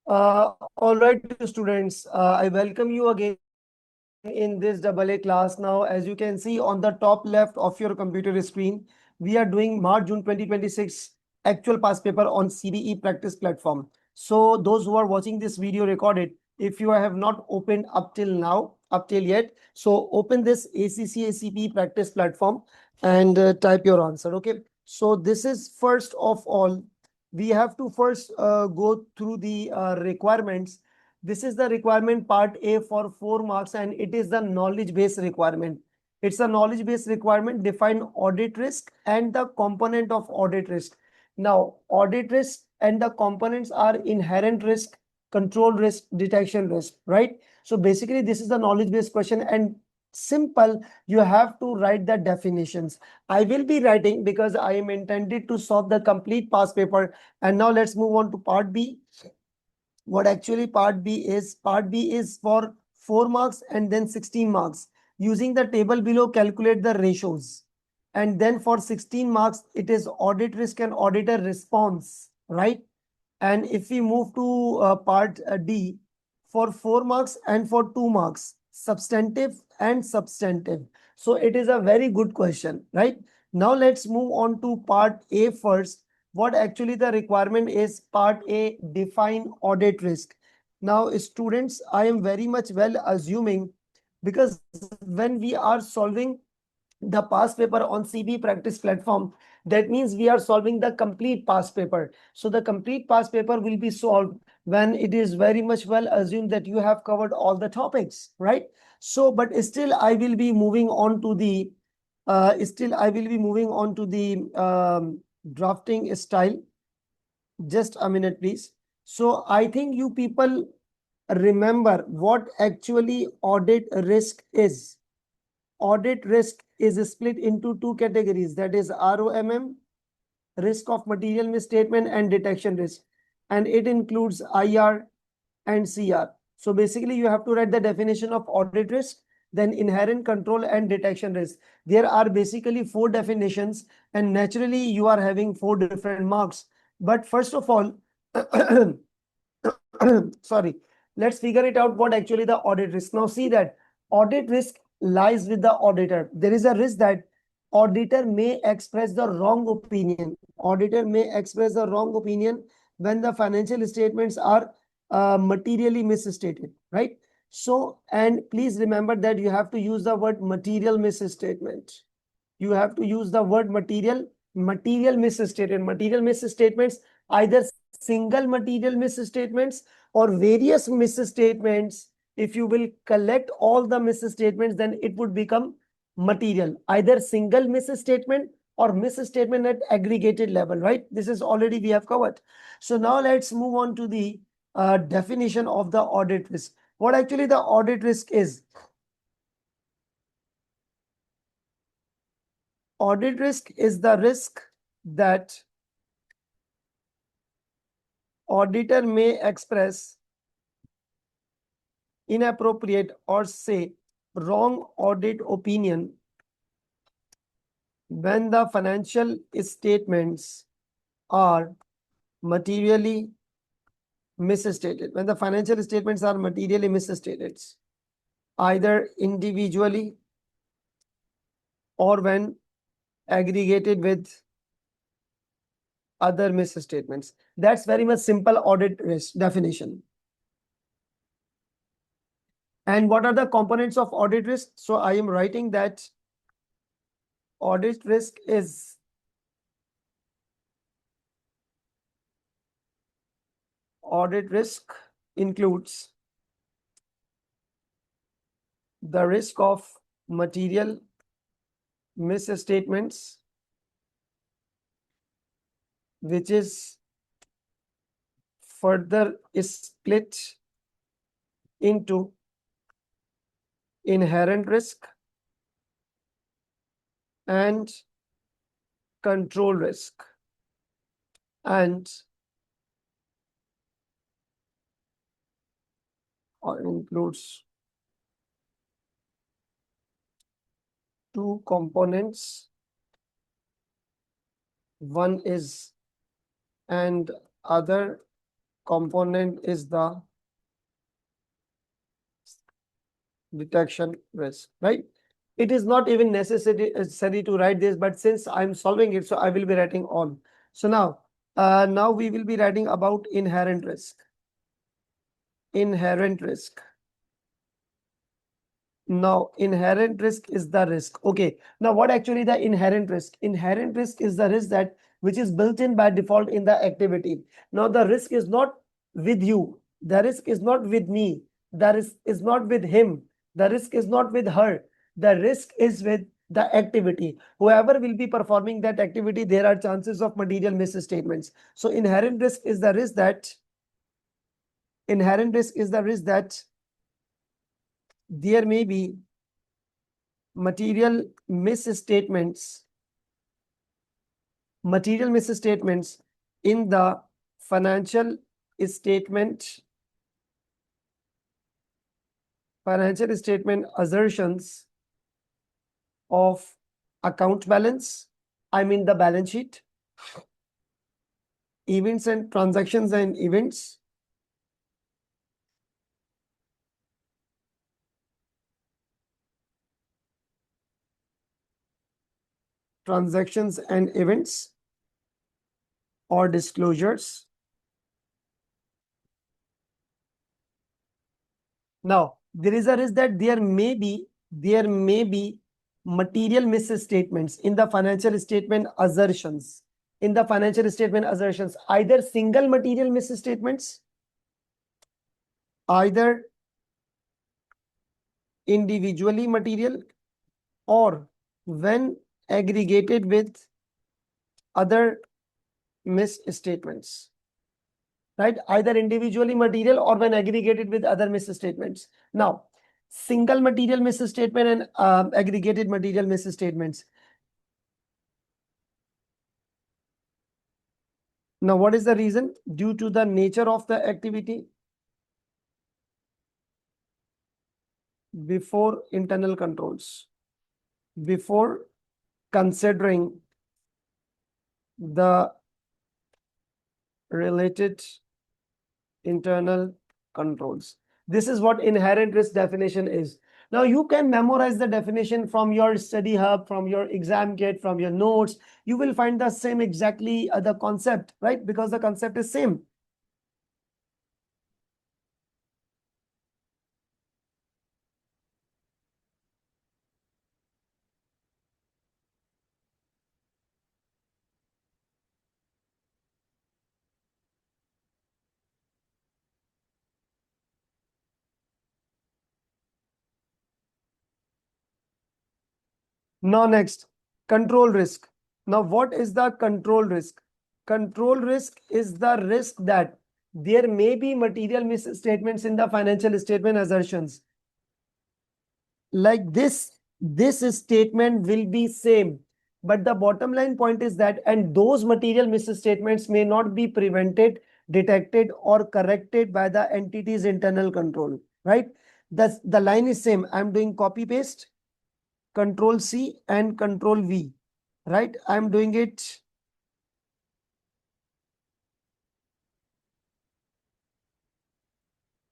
All right, students, I welcome you again in this AA class. Now, as you can see on the top left of your computer screen, we are doing March-June 2026 actual past paper on CBE practice platform. So those who are watching this video recorded, if you have not opened up till now, up till yet, so open this ACCA CBE practice platform and type your answer. Okay. So this is first of all, we have to first go through the requirements. This is the requirement part A for 4 marks and it is the knowledge based requirement. It's a knowledge based requirement, define audit risk and the component of audit risk. Now, audit risk and the components are inherent risk, control risk, detection risk, right? So basically this is the knowledge based question and simple, you have to write the definitions. I will be writing because I am intended to solve the complete past paper. And now let's move on to part B. What actually part B is? Part B is for 4 marks and then 16 marks. Using the table below, calculate the ratios. And then for 16 marks, it is audit risk and auditor response, right? And if we move to part D, for 4 marks and for 2 marks, substantive and substantive. So it is a very good question, right? Now let's move on to part A first. What actually the requirement is? Part A, define audit risk. Now students, I am very much well assuming, because when we are solving the past paper on CB practice platform, that means we are solving the complete past paper. So the complete past paper will be solved when it is very much well assumed that you have covered all the topics, right? So, but still I will be moving on to the drafting style. Just a minute, please. So I think you people remember what actually audit risk is. Audit risk is split into two categories, that is ROMM, risk of material misstatement, and detection risk. And it includes IR and CR. So basically you have to write the definition of audit risk, then inherent control and detection risk. There are basically 4 definitions and naturally you are having 4 different marks. But first of all, sorry, let's figure it out what actually the audit risk. Now see that audit risk lies with the auditor. There is a risk that auditor may express the wrong opinion. Auditor may express the wrong opinion when the financial statements are materially misstated, right? So, and please remember that you have to use the word material misstatement. You have to use the word material misstatement. Material misstatements, either single material misstatements or various misstatements. If you will collect all the misstatements, then it would become material, either single misstatement or misstatement at aggregated level, right? This is already we have covered. So now let's move on to the definition of the audit risk. What actually the audit risk is? Audit risk is the risk that auditor may express inappropriate or say wrong audit opinion when the financial statements are materially misstated. When the financial statements are materially misstated, either individually or when aggregated with other misstatements. That's very much simple audit risk definition. And what are the components of audit risk? So I am writing that audit risk is audit risk includes the risk of material misstatements, which is further split into inherent risk and control risk, and includes 2 components. One is and other component is the detection risk, right? It is not even necessary to write this, but since I'm solving it, so I will be writing on. So now we will be writing about inherent risk. Inherent risk. Now, inherent risk is the risk. Okay. Now, what actually the inherent risk? Inherent risk is the risk that which is built in by default in the activity. Now, the risk is not with you. The risk is not with me. The risk is not with him. The risk is not with her. The risk is with the activity. Whoever will be performing that activity, there are chances of material misstatements. So, inherent risk is the risk that there may be material misstatements in the financial statement assertions of account balance, I mean the balance sheet, events and transactions and events, or disclosures. Now, there is a risk that there may be material misstatements in the financial statement assertions. Either single material misstatements, either individually material, or when aggregated with other misstatements. Right? Either individually material or when aggregated with other misstatements. Now, single material misstatement and aggregated material misstatements. Now, what is the reason? Due to the nature of the activity. Before internal controls. Before considering the related internal controls. This is what inherent risk definition is. Now you can memorize the definition from your study hub, from your exam kit, from your notes. You will find the same exactly the concept, right? Because the concept is same. Now next, control risk. Now what is the control risk? Control risk is the risk that there may be material misstatements in the financial statement assertions. Like this statement will be same, but the bottom line point is that, and those material misstatements may not be prevented, detected, or corrected by the entity's internal control, right? The line is same. I'm doing copy paste, control C and control V, right? I'm doing it.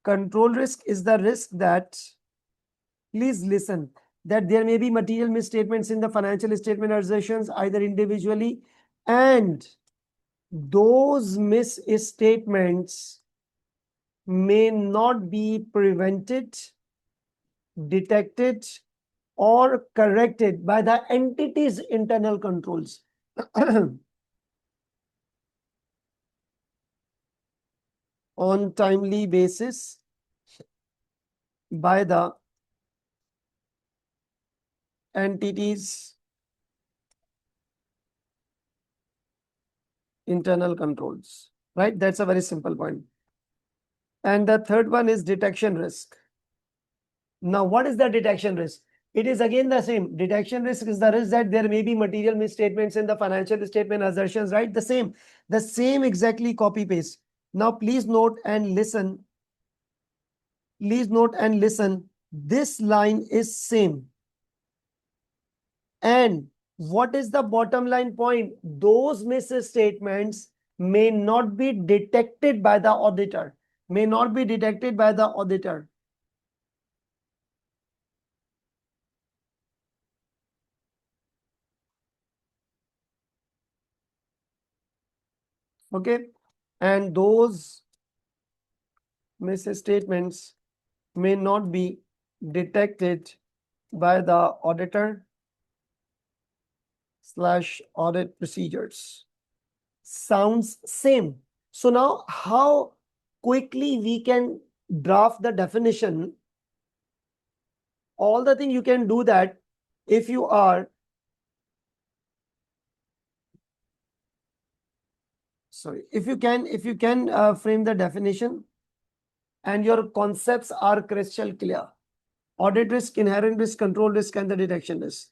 Control risk is the risk that, please listen, that there may be material misstatements in the financial statement assertions, either individually, and those misstatements may not be prevented, detected, or corrected by the entity's internal controls. On timely basis by the entity's internal controls, right? That's a very simple point. And the third one is detection risk. Now, what is the detection risk? It is again the same. Detection risk is the risk that there may be material misstatements in the financial statement assertions, right? The same exactly copy paste. Now, please note and listen. Please note and listen. This line is same. And what is the bottom line point? Those misstatements may not be detected by the auditor. May not be detected by the auditor. Okay. And those misstatements may not be detected by the auditor slash audit procedures. Sounds same. So now how quickly we can draft the definition? All the thing you can do that if you are sorry, if you can frame the definition and your concepts are crystal clear. Audit risk, inherent risk, control risk, and the detection risk.